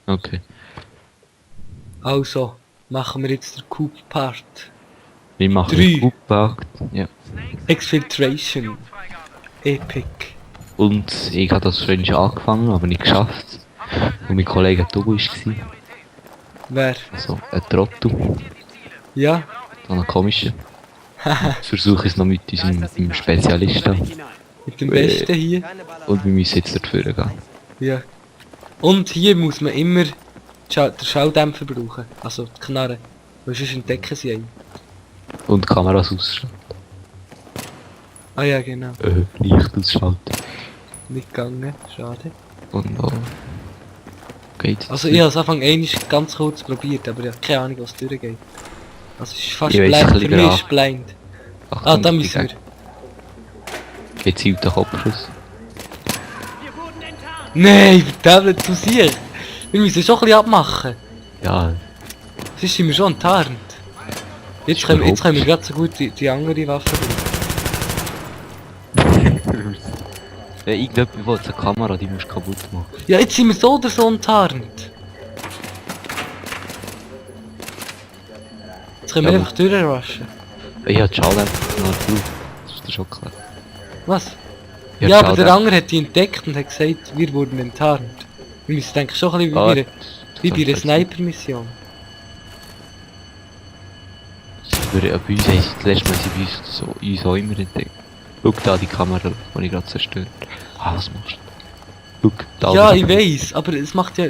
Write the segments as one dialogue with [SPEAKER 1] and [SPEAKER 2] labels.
[SPEAKER 1] Okay.
[SPEAKER 2] Also, machen wir jetzt den Coup-Part.
[SPEAKER 1] Wir machen
[SPEAKER 2] 3.
[SPEAKER 1] Coupakt. Ja.
[SPEAKER 2] Exfiltration. Epic.
[SPEAKER 1] Und ich habe das vorhin schon angefangen, aber nicht geschafft. Und mein Kollege Togo war.
[SPEAKER 2] Wer?
[SPEAKER 1] Also, ein Trottel.
[SPEAKER 2] Ja?
[SPEAKER 1] Dann ein komischer. Jetzt versuche ich es noch mit unserem Spezialisten.
[SPEAKER 2] Mit dem Besten hier.
[SPEAKER 1] Und wir müssen jetzt dafür gehen.
[SPEAKER 2] Ja. Und hier muss man immer den Schalldämpfer brauchen. Also die Knarre. Weil sonst entdecken sie einen.
[SPEAKER 1] Und die Kameras ausschalten.
[SPEAKER 2] Ah ja, genau.
[SPEAKER 1] Licht ausschalten.
[SPEAKER 2] Nicht gegangen. Schade.
[SPEAKER 1] Und noch... Geht's?
[SPEAKER 2] Also ich habe es Anfang einmal ganz kurz probiert, aber ich habe keine Ahnung, was durchgeht. Also es ist fast
[SPEAKER 1] Ich weiss,
[SPEAKER 2] blind.
[SPEAKER 1] ein
[SPEAKER 2] Für
[SPEAKER 1] bisschen
[SPEAKER 2] mich ist blind. Ah, da müssen wir.
[SPEAKER 1] Gezielter Kopfschuss.
[SPEAKER 2] Nein, verdammt zu sich. Wir müssen schon ein bisschen abmachen.
[SPEAKER 1] Ja,
[SPEAKER 2] Sonst sind wir schon enttarnt. Jetzt können wir gerade so gut die andere Waffe brauchen.
[SPEAKER 1] irgendjemand will eine Kamera, die musst du kaputt machen.
[SPEAKER 2] Ja, jetzt sind wir so oder so enttarnt. Jetzt können wir
[SPEAKER 1] Ja,
[SPEAKER 2] einfach durchrushen.
[SPEAKER 1] Ich habe die Schalldämpfer noch drauf. Das ist dir schon klar.
[SPEAKER 2] Was?
[SPEAKER 1] Ich
[SPEAKER 2] Ja,
[SPEAKER 1] hab
[SPEAKER 2] aber
[SPEAKER 1] die
[SPEAKER 2] der andere hat die entdeckt und hat gesagt, wir wurden enttarnt. Wir müssen denken schon ein bisschen wie bei einer Sniper-Mission.
[SPEAKER 1] Bei uns heisst das letzte Mal, sie uns auch immer entdeckt. Schau da die Kamera, die ich gerade zerstört. Ah, was machst du? Schau, da
[SPEAKER 2] Ja,
[SPEAKER 1] oben.
[SPEAKER 2] ich weiss, aber es macht ja...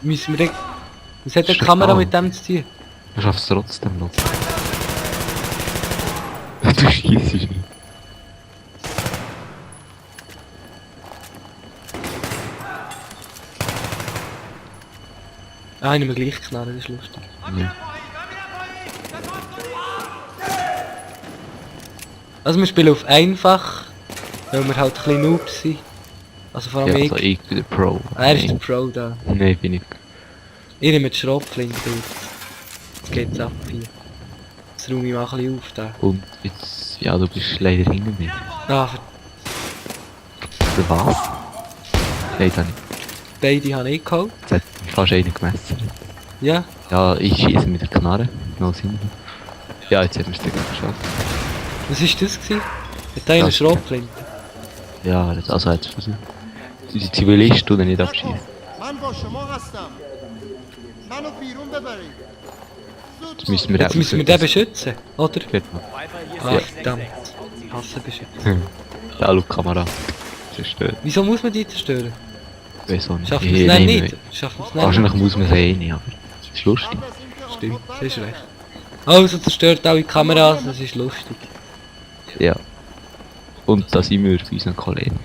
[SPEAKER 2] Müssen wir... Was hat eine
[SPEAKER 1] Schau,
[SPEAKER 2] Kamera
[SPEAKER 1] ah.
[SPEAKER 2] mit dem zu tun?
[SPEAKER 1] Du schaffst es trotzdem noch. Du schießt nicht.
[SPEAKER 2] Ah, ich nehme gleich Knarre, das ist lustig.
[SPEAKER 1] Ja.
[SPEAKER 2] Also wir spielen auf einfach, weil wir halt ein bisschen Noobs sind. Also vor allem
[SPEAKER 1] Ja,
[SPEAKER 2] ich.
[SPEAKER 1] also ich bin der Pro.
[SPEAKER 2] Er ist der Pro da.
[SPEAKER 1] Nein, bin ich.
[SPEAKER 2] Ich nehme die Schrotflinte jetzt geht's ab hier. Jetzt räume ich mal ein bisschen auf da.
[SPEAKER 1] Und jetzt, ja, du bist leider hinter mir.
[SPEAKER 2] Ah,
[SPEAKER 1] Für was? Leider nicht.
[SPEAKER 2] beide habe ich geholt.
[SPEAKER 1] Jetzt hat mich fast einer gemessen.
[SPEAKER 2] Ja.
[SPEAKER 1] Ja, ich schieße mit der Knarre. Noch Sinn. Ja, jetzt haben wir es dann geschafft.
[SPEAKER 2] Was ist das gewesen? Hat einer eine
[SPEAKER 1] Das-
[SPEAKER 2] Schrotflinte?
[SPEAKER 1] Ja, das also jetzt versucht. Die Zivilisten tun nicht abschießen.
[SPEAKER 3] من با شما هستم منو بیرون ببرید زود
[SPEAKER 1] Das müssen wir
[SPEAKER 2] Jetzt müssen wir den beschützen, oder?
[SPEAKER 1] Genau.
[SPEAKER 2] Ah,
[SPEAKER 1] Ja.
[SPEAKER 2] verdammt. Ich hasse beschützen.
[SPEAKER 1] Ja, schau, Kamera. Zerstört.
[SPEAKER 2] Wieso muss man die zerstören?
[SPEAKER 1] Weiß auch nicht.
[SPEAKER 2] Schaffen wir es
[SPEAKER 1] nein,
[SPEAKER 2] nicht? Schaffen wir es nicht?
[SPEAKER 1] Wahrscheinlich muss man es eh nicht, aber es ist lustig.
[SPEAKER 2] Stimmt, das ist recht. Also zerstört alle Kameras, das ist lustig.
[SPEAKER 1] Ja. Und da sind wir bei unseren Kollegen.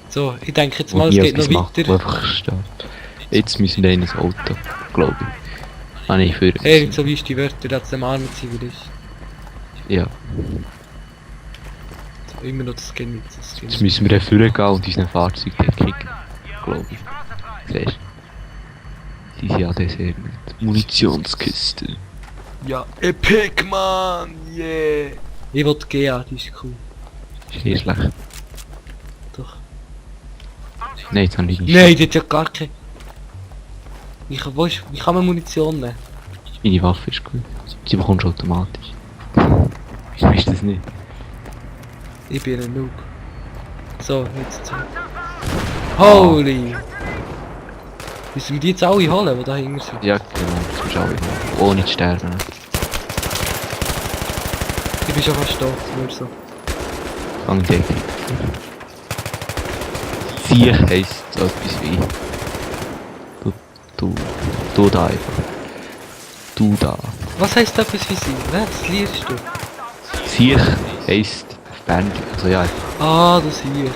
[SPEAKER 2] So, ich denke jetzt
[SPEAKER 1] Die
[SPEAKER 2] mal, es
[SPEAKER 1] nie
[SPEAKER 2] geht noch
[SPEAKER 1] etwas machen, die
[SPEAKER 2] weiter.
[SPEAKER 1] einfach stehen. Jetzt müssen wir in das Auto, glaube ich. Ah nein, für...
[SPEAKER 2] Irgend so wie ist die Wörter, dass dem armen Zivilist.
[SPEAKER 1] Ja.
[SPEAKER 2] So, immer noch das Skin mit das Skin.
[SPEAKER 1] Jetzt müssen wir dann vorgehen und unseren Fahrzeug dort kicken. Glaube ich. Siehst du? Die sind ja sehr mit Munitionskiste.
[SPEAKER 2] Ja, Epic man, yeah! Ich will die GA, die ist cool.
[SPEAKER 1] Ist nicht schlecht.
[SPEAKER 2] Doch.
[SPEAKER 1] Nein, jetzt habe ich nicht.
[SPEAKER 2] Nein, die hat ja gar keine... Wie kann man Munition nehmen?
[SPEAKER 1] Meine Waffe ist gut. Sie bekommst du automatisch. Ich weiß das nicht.
[SPEAKER 2] Ich bin ein Noob. So, jetzt so. Holy! Müssen wir die jetzt alle holen, die da hinten sind?
[SPEAKER 1] Ja, genau. Das musst du auch ohne zu sterben.
[SPEAKER 2] Ich bin schon fast tot, nur so.
[SPEAKER 1] Fang den. Siech heisst so etwas wie... Du da einfach. Du da.
[SPEAKER 2] Was heisst das etwas wie sie? Was liest du?
[SPEAKER 1] Siech heisst auf Bern, also ja,
[SPEAKER 2] Ah, das hier.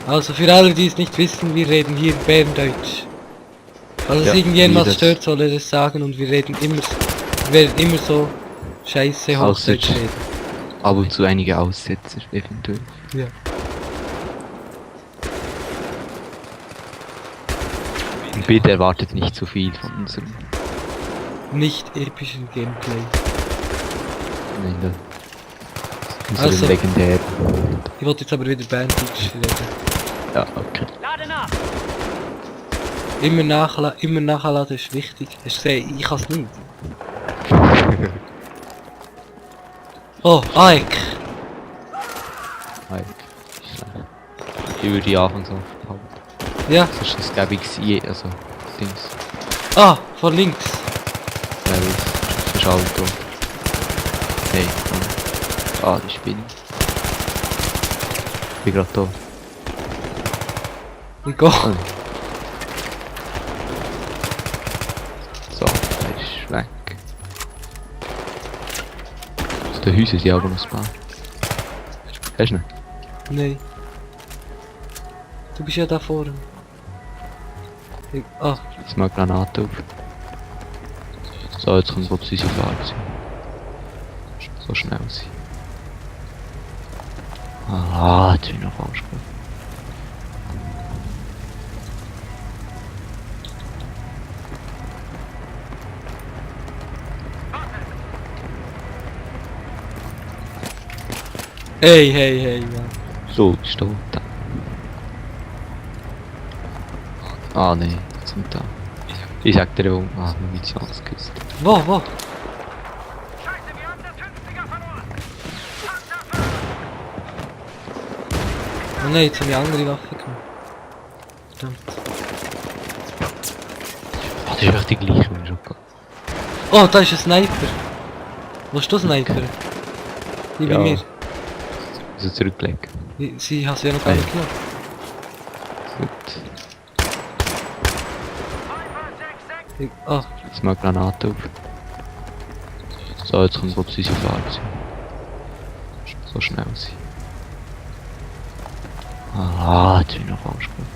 [SPEAKER 2] Also für alle, die es nicht wissen, wir reden hier Berndeutsch. Also
[SPEAKER 1] Ja,
[SPEAKER 2] es irgendjemand
[SPEAKER 1] wie das-
[SPEAKER 2] stört, soll er das sagen und wir reden immer, wir werden immer so scheiße Hochdeutsch
[SPEAKER 1] Aussetzer.
[SPEAKER 2] reden.
[SPEAKER 1] ab und zu einige Aussetzer, eventuell.
[SPEAKER 2] Ja.
[SPEAKER 1] Und bitte erwartet nicht zu viel von unserem...
[SPEAKER 2] Nicht epischen Gameplay.
[SPEAKER 1] Nein, da... Unserem
[SPEAKER 2] Also-
[SPEAKER 1] legendären...
[SPEAKER 2] Ich wollte jetzt aber wieder Berndeutsch reden.
[SPEAKER 1] Ja, okay.
[SPEAKER 2] Immer nachladen ist wichtig. Hast du gesehen, ich kann es nicht. Oh, Ike!
[SPEAKER 1] Halt. Ich würde die anfangs aufhalten.
[SPEAKER 2] Ja.
[SPEAKER 1] Sonst gäbe ich es also Dings.
[SPEAKER 2] Ah, von links.
[SPEAKER 1] Ja, das ist alles drum. Hey, komm. Ah, die Spinne. Ich bin grad da.
[SPEAKER 2] Ich geh.
[SPEAKER 1] Oh. So, der ist weg. Aus den Häusern sind aber noch ein paar. Hast du ihn?
[SPEAKER 2] Nein. Du bist ja da vorne. Ah,
[SPEAKER 1] Jetzt mal Granate auf. So, jetzt kommt glaube ich unsere Fahrt. So schnell sein. Ah, jetzt bin ich noch falsch gemacht.
[SPEAKER 2] hey, ja.
[SPEAKER 1] So, ist tot. Ah, nee, jetzt sind da. Ich sag dir, wo. Ah, Munitionskiste.
[SPEAKER 2] Wo?
[SPEAKER 4] Scheiße, wir haben das 50er verloren!
[SPEAKER 2] Oh nein, jetzt habe ich andere Waffe genommen. Verdammt.
[SPEAKER 1] Ah, das ist echt die gleiche, wie schon gehabt.
[SPEAKER 2] Oh, da ist ein Sniper. Wo ist der Sniper? Die bei
[SPEAKER 1] Ja.
[SPEAKER 2] mir.
[SPEAKER 1] Also zurücklegen.
[SPEAKER 2] Sie hat sie ja noch gar nicht genommen.
[SPEAKER 1] Gut.
[SPEAKER 2] Ah,
[SPEAKER 1] Jetzt mal Granate auf. So, jetzt kommt glaube ich unsere Fahrt. So schnell sein. Ah, jetzt bin ich noch falsch gemacht.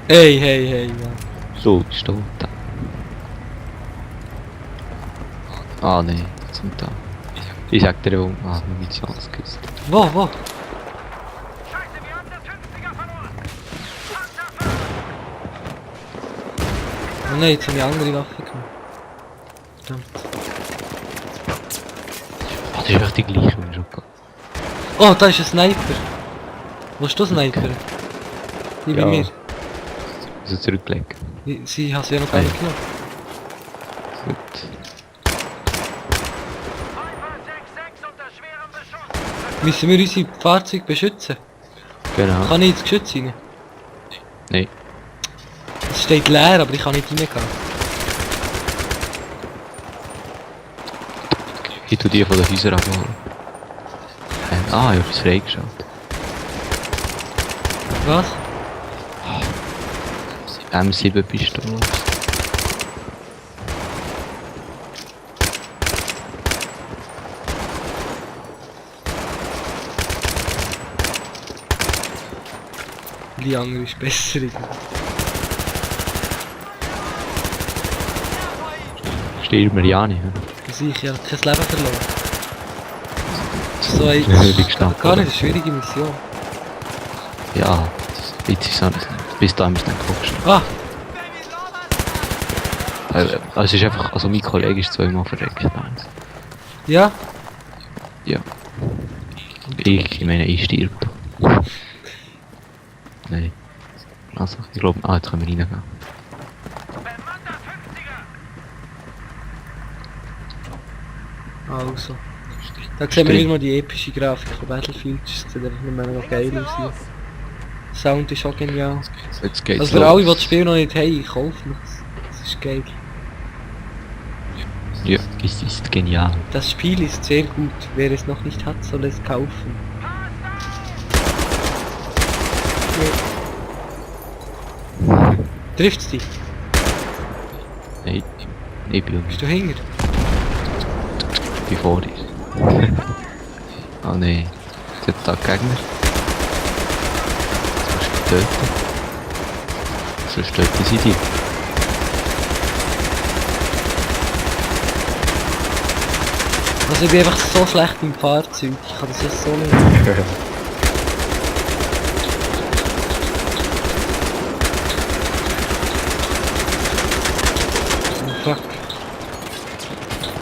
[SPEAKER 2] hey, ja.
[SPEAKER 1] So, ist tot. Ah, nee, jetzt sind da. Ich sag dir, wo. Ah, Munitionskiste.
[SPEAKER 2] Wo?
[SPEAKER 4] Scheiße, wir haben das 50er verloren!
[SPEAKER 2] Oh nein, jetzt habe ich andere Waffe genommen. Verdammt.
[SPEAKER 1] Ah, das ist echt die gleiche, wie schon gehabt.
[SPEAKER 2] Oh, da ist ein Sniper. Wo ist der Sniper? Die bei
[SPEAKER 1] Ja.
[SPEAKER 2] mir.
[SPEAKER 1] Also zurücklegen.
[SPEAKER 2] Sie hat sie ja noch gar nicht genommen.
[SPEAKER 1] Gut.
[SPEAKER 4] Viper 6-6 unter schwerem Beschuss!
[SPEAKER 2] Müssen wir unsere Fahrzeuge beschützen?
[SPEAKER 1] Genau.
[SPEAKER 2] Kann ich ins Geschütz rein?
[SPEAKER 1] Nein.
[SPEAKER 2] Es steht leer, aber ich kann nicht reingehen.
[SPEAKER 1] Ich tu die von den Häusern abholen. Ich habe etwas freigeschaltet.
[SPEAKER 2] Was?
[SPEAKER 1] M7 Pistole.
[SPEAKER 2] Die andere ist besser.
[SPEAKER 1] Stirbt mir ja nicht.
[SPEAKER 2] Ich habe kein Leben verloren. So
[SPEAKER 1] Wie
[SPEAKER 2] ist
[SPEAKER 1] gestanden,
[SPEAKER 2] gar nicht
[SPEAKER 1] oder?
[SPEAKER 2] eine schwierige Mission.
[SPEAKER 1] Ja, jetzt ist es bis dahin ist dann geguckt.
[SPEAKER 2] Ah!
[SPEAKER 1] Also es ist einfach, also mein Kollege ist zweimal verreckt.
[SPEAKER 2] Ja?
[SPEAKER 1] Ja. Ich meine, ich stirb. Nein. Also, ich glaube, jetzt können wir reingehen.
[SPEAKER 4] Bemannt das 50er!
[SPEAKER 2] Also. Da sehen wir wieder mal die epische Grafik von Battlefield. Das sieht einfach nicht mehr noch geil aus. Hier. Sound ist auch genial.
[SPEAKER 1] Jetzt geht's
[SPEAKER 2] Also für alle, die das Spiel noch nicht haben, kaufen es. Das ist geil.
[SPEAKER 1] Ja, es ist genial.
[SPEAKER 2] Das Spiel ist sehr gut. Wer es noch nicht hat, soll es kaufen. Trifft's dich?
[SPEAKER 1] Nein, ich bin
[SPEAKER 2] Bist du hinter?
[SPEAKER 1] vor dir. Oh nein, jetzt hat da Gegner. Jetzt musst du töten. Sonst töten sie dich.
[SPEAKER 2] Also ich bin einfach so schlecht im Fahrzeug. Ich kann das ja so nicht. Oh, fuck.